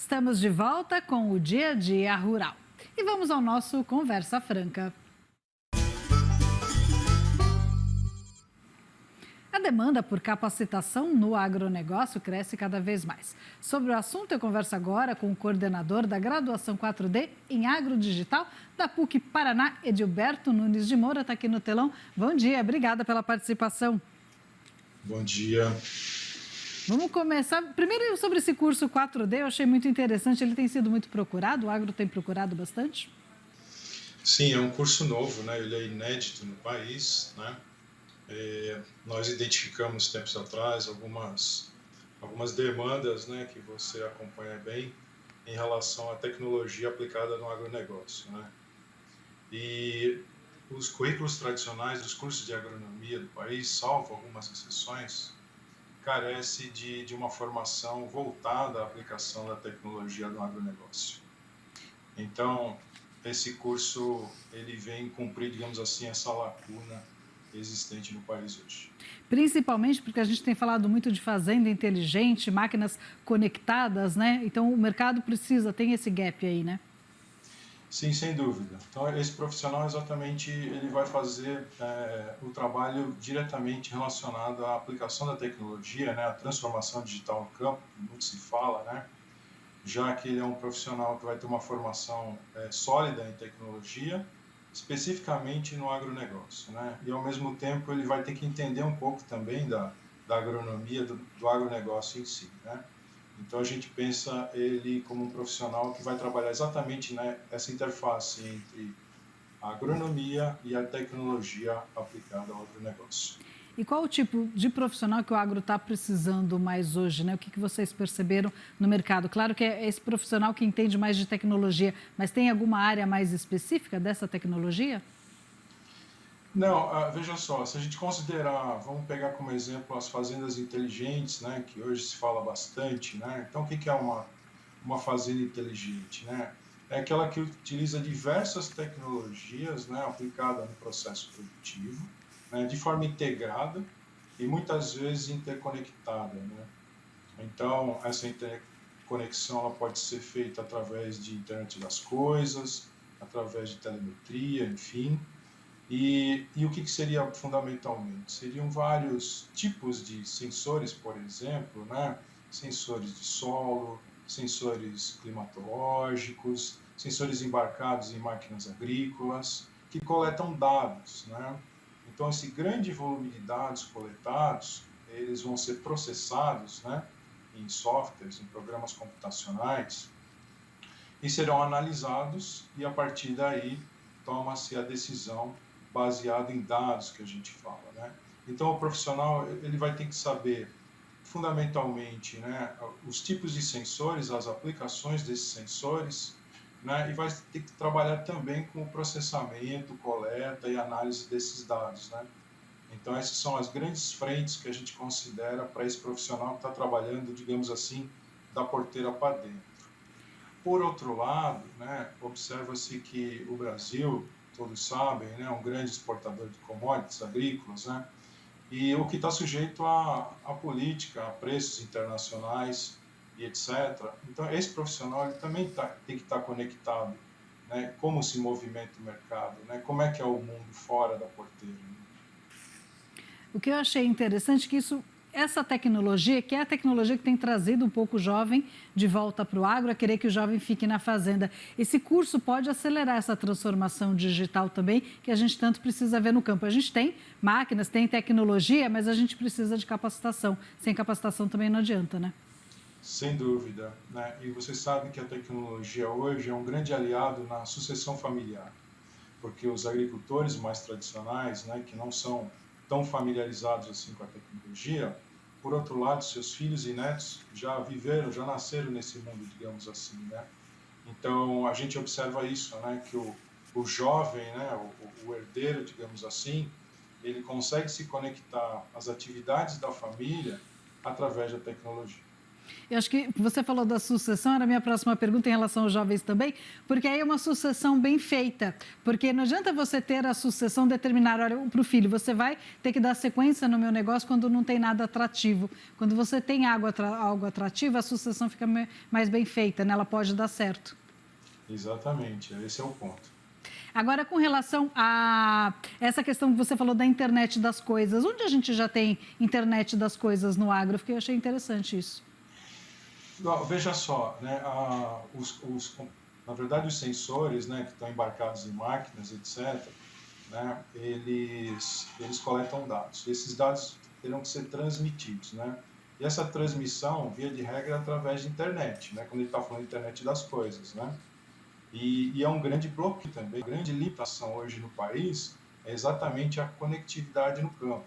Estamos de volta com o Dia a Dia Rural. E vamos ao nosso Conversa Franca. A demanda por capacitação no agronegócio cresce cada vez mais. Sobre o assunto, eu converso agora com o coordenador da graduação 4D em Agrodigital da PUC Paraná, Edilberto Nunes de Moura, está aqui no telão. Bom dia, obrigada pela participação. Bom dia. Vamos começar. Primeiro, sobre esse curso 4D, eu achei muito interessante, ele tem sido muito procurado, o agro tem procurado bastante? Sim, é um curso novo, né? Ele é inédito no país, né? Nós identificamos tempos atrás algumas demandas, né, que você acompanha bem em relação à tecnologia aplicada no agronegócio, né? E os currículos tradicionais dos cursos de agronomia do país, salvo algumas exceções, carece de uma formação voltada à aplicação da tecnologia no agronegócio. Então, esse curso ele vem cumprir, digamos assim, essa lacuna existente no país hoje. Principalmente porque a gente tem falado muito de fazenda inteligente, máquinas conectadas, né? Então o mercado tem esse gap aí, né? Sim, sem dúvida. Então esse profissional exatamente ele vai fazer o trabalho diretamente relacionado à aplicação da tecnologia, né? A transformação digital no campo, que muito se fala, né? Já que ele é um profissional que vai ter uma formação sólida em tecnologia, especificamente no agronegócio, né? E ao mesmo tempo ele vai ter que entender um pouco também da agronomia, do agronegócio em si, né? Então a gente pensa ele como um profissional que vai trabalhar exatamente, né, essa interface entre a agronomia e a tecnologia aplicada ao agronegócio. E qual o tipo de profissional que o agro está precisando mais hoje, né? O que vocês perceberam no mercado? Claro que é esse profissional que entende mais de tecnologia, mas tem alguma área mais específica dessa tecnologia? Não, veja só, se a gente considerar, vamos pegar como exemplo as fazendas inteligentes, né, que hoje se fala bastante, né? Então, o que é uma fazenda inteligente, né? É aquela que utiliza diversas tecnologias, né, aplicada no processo produtivo, né, de forma integrada e muitas vezes interconectada, né? Então, essa interconexão ela pode ser feita através de internet das coisas, através de telemetria, enfim. E o que seria fundamentalmente? Seriam vários tipos de sensores, por exemplo, né? Sensores de solo, sensores climatológicos, sensores embarcados em máquinas agrícolas, que coletam dados, né? Então, esse grande volume de dados coletados, eles vão ser processados, né, em softwares, em programas computacionais, e serão analisados, e a partir daí toma-se a decisão baseada em dados que a gente fala, né? Então, o profissional ele vai ter que saber fundamentalmente, né, os tipos de sensores, as aplicações desses sensores, né, e vai ter que trabalhar também com o processamento, coleta e análise desses dados, né? Então, essas são as grandes frentes que a gente considera para esse profissional que está trabalhando, digamos assim, da porteira para dentro. Por outro lado, né, observa-se que o Brasil, todos sabem, né, é um grande exportador de commodities agrícolas, né, e o que está sujeito à política, a preços internacionais e etc. Então, esse profissional ele também tem que estar conectado, né, como se movimenta o mercado, né, como é que é o mundo fora da porteira. Né? O que eu achei interessante é que essa tecnologia, que é a tecnologia que tem trazido um pouco o jovem de volta para o agro, a querer que o jovem fique na fazenda. Esse curso pode acelerar essa transformação digital também, que a gente tanto precisa ver no campo. A gente tem máquinas, tem tecnologia, mas a gente precisa de capacitação. Sem capacitação também não adianta, né? Sem dúvida, né? E você sabe que a tecnologia hoje é um grande aliado na sucessão familiar, porque os agricultores mais tradicionais, né, que não são tão familiarizados assim com a tecnologia, por outro lado, seus filhos e netos já viveram, já nasceram nesse mundo, digamos assim, né? Então, a gente observa isso, né, que o jovem, né, o herdeiro, digamos assim, ele consegue se conectar às atividades da família através da tecnologia. Eu acho que você falou da sucessão, era a minha próxima pergunta em relação aos jovens também, porque aí é uma sucessão bem feita, porque não adianta você ter a sucessão determinar, olha, para o filho, você vai ter que dar sequência no meu negócio quando não tem nada atrativo. Quando você tem algo atrativo, a sucessão fica mais bem feita, né? Ela pode dar certo. Exatamente, esse é o ponto. Agora, com relação a essa questão que você falou da internet das coisas, onde a gente já tem internet das coisas no agro? Porque eu achei interessante isso. Veja só, né, na verdade os sensores, né, que estão embarcados em máquinas, etc., né, eles coletam dados. Esses dados terão que ser transmitidos, né? E essa transmissão, via de regra, é através de internet, né? Quando ele está falando de internet das coisas, né? E é um grande bloqueio também, a grande limitação hoje no país é exatamente a conectividade no campo.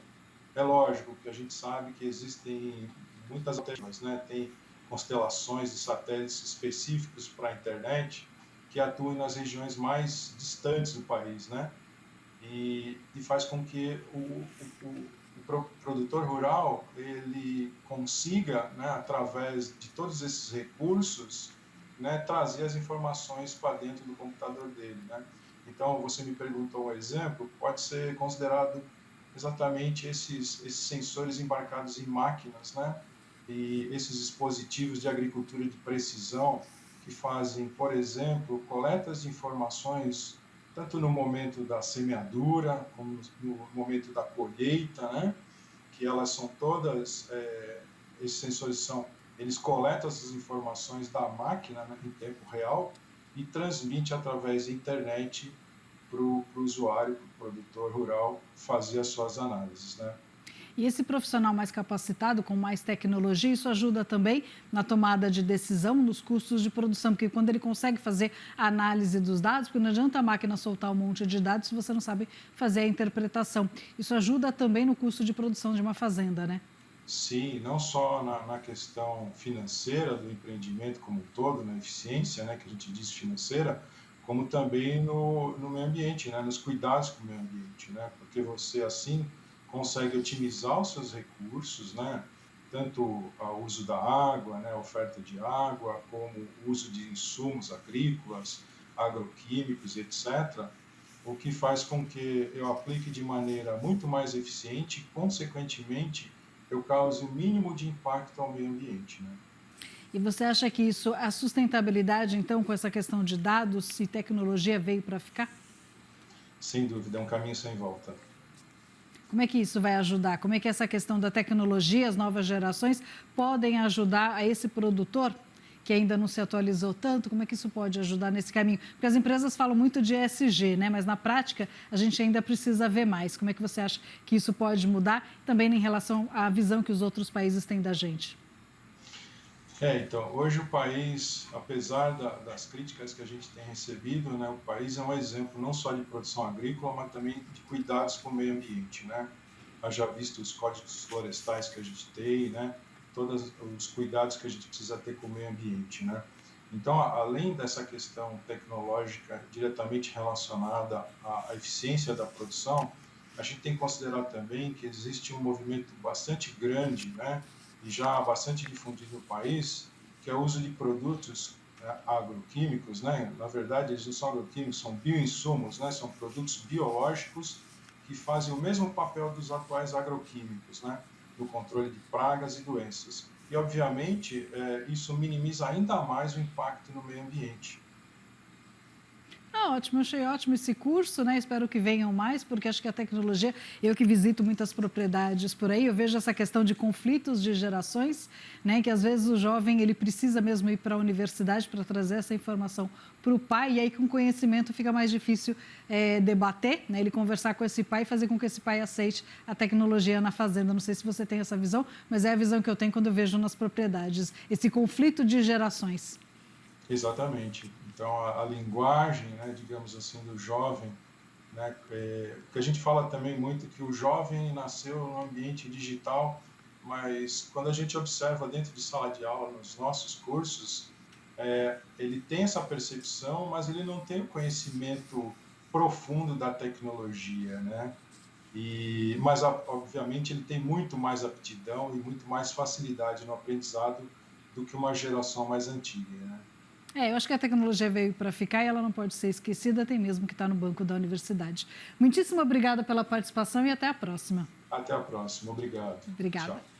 É lógico que a gente sabe que existem muitas alternativas, né? Tem constelações de satélites específicos para a internet que atuam nas regiões mais distantes do país, né? E faz com que o produtor rural ele consiga, né, através de todos esses recursos, né, trazer as informações para dentro do computador dele, né? Então, você me perguntou um exemplo, pode ser considerado exatamente esses sensores embarcados em máquinas, né? E esses dispositivos de agricultura de precisão que fazem, por exemplo, coletas de informações tanto no momento da semeadura como no momento da colheita, né? Que elas são todas, esses sensores eles coletam essas informações da máquina, né, em tempo real e transmite através da internet para o usuário, para o produtor rural, fazer as suas análises, né? E esse profissional mais capacitado, com mais tecnologia, isso ajuda também na tomada de decisão, nos custos de produção, porque quando ele consegue fazer a análise dos dados, porque não adianta a máquina soltar um monte de dados se você não sabe fazer a interpretação. Isso ajuda também no custo de produção de uma fazenda, né? Sim, não só na questão financeira do empreendimento como um todo, na eficiência, né, que a gente diz financeira, como também no meio ambiente, né, nos cuidados com o meio ambiente, né, porque você assim consegue otimizar os seus recursos, né, tanto o uso da água, né, a oferta de água, como o uso de insumos agrícolas, agroquímicos, etc., o que faz com que eu aplique de maneira muito mais eficiente e, consequentemente, eu cause o mínimo de impacto ao meio ambiente, né? E você acha que isso, a sustentabilidade, então, com essa questão de dados e tecnologia veio para ficar? Sem dúvida, é um caminho sem volta. Como é que isso vai ajudar? Como é que essa questão da tecnologia, as novas gerações, podem ajudar a esse produtor que ainda não se atualizou tanto? Como é que isso pode ajudar nesse caminho? Porque as empresas falam muito de ESG, né? Mas na prática a gente ainda precisa ver mais. Como é que você acha que isso pode mudar? Também em relação à visão que os outros países têm da gente. Então, hoje o país, apesar das críticas que a gente tem recebido, né, o país é um exemplo não só de produção agrícola, mas também de cuidados com o meio ambiente, né? Já visto os códigos florestais que a gente tem, né? Todos os cuidados que a gente precisa ter com o meio ambiente, né? Então, além dessa questão tecnológica diretamente relacionada à eficiência da produção, a gente tem que considerar também que existe um movimento bastante grande, né, e já bastante difundido no país, que é o uso de produtos, né, agroquímicos, né? Na verdade, eles não são agroquímicos, são bioinsumos, né? São produtos biológicos que fazem o mesmo papel dos atuais agroquímicos, né? No controle de pragas e doenças. E, obviamente, isso minimiza ainda mais o impacto no meio ambiente. Ah, ótimo, achei ótimo esse curso, né? Espero que venham mais, porque acho que a tecnologia, eu que visito muitas propriedades por aí, eu vejo essa questão de conflitos de gerações, né? Que às vezes o jovem ele precisa mesmo ir para a universidade para trazer essa informação para o pai, e aí com conhecimento fica mais difícil debater, né? Ele conversar com esse pai e fazer com que esse pai aceite a tecnologia na fazenda. Não sei se você tem essa visão, mas é a visão que eu tenho quando eu vejo nas propriedades, esse conflito de gerações. Exatamente. Então, a linguagem, né, digamos assim, do jovem, né, porque a gente fala também muito que o jovem nasceu no ambiente digital, mas quando a gente observa dentro de sala de aula, nos nossos cursos, ele tem essa percepção, mas ele não tem o conhecimento profundo da tecnologia, né? Obviamente, ele tem muito mais aptidão e muito mais facilidade no aprendizado do que uma geração mais antiga, né? Eu acho que a tecnologia veio para ficar e ela não pode ser esquecida, tem mesmo que estar no banco da universidade. Muitíssimo obrigada pela participação e até a próxima. Até a próxima. Obrigado. Obrigada. Tchau.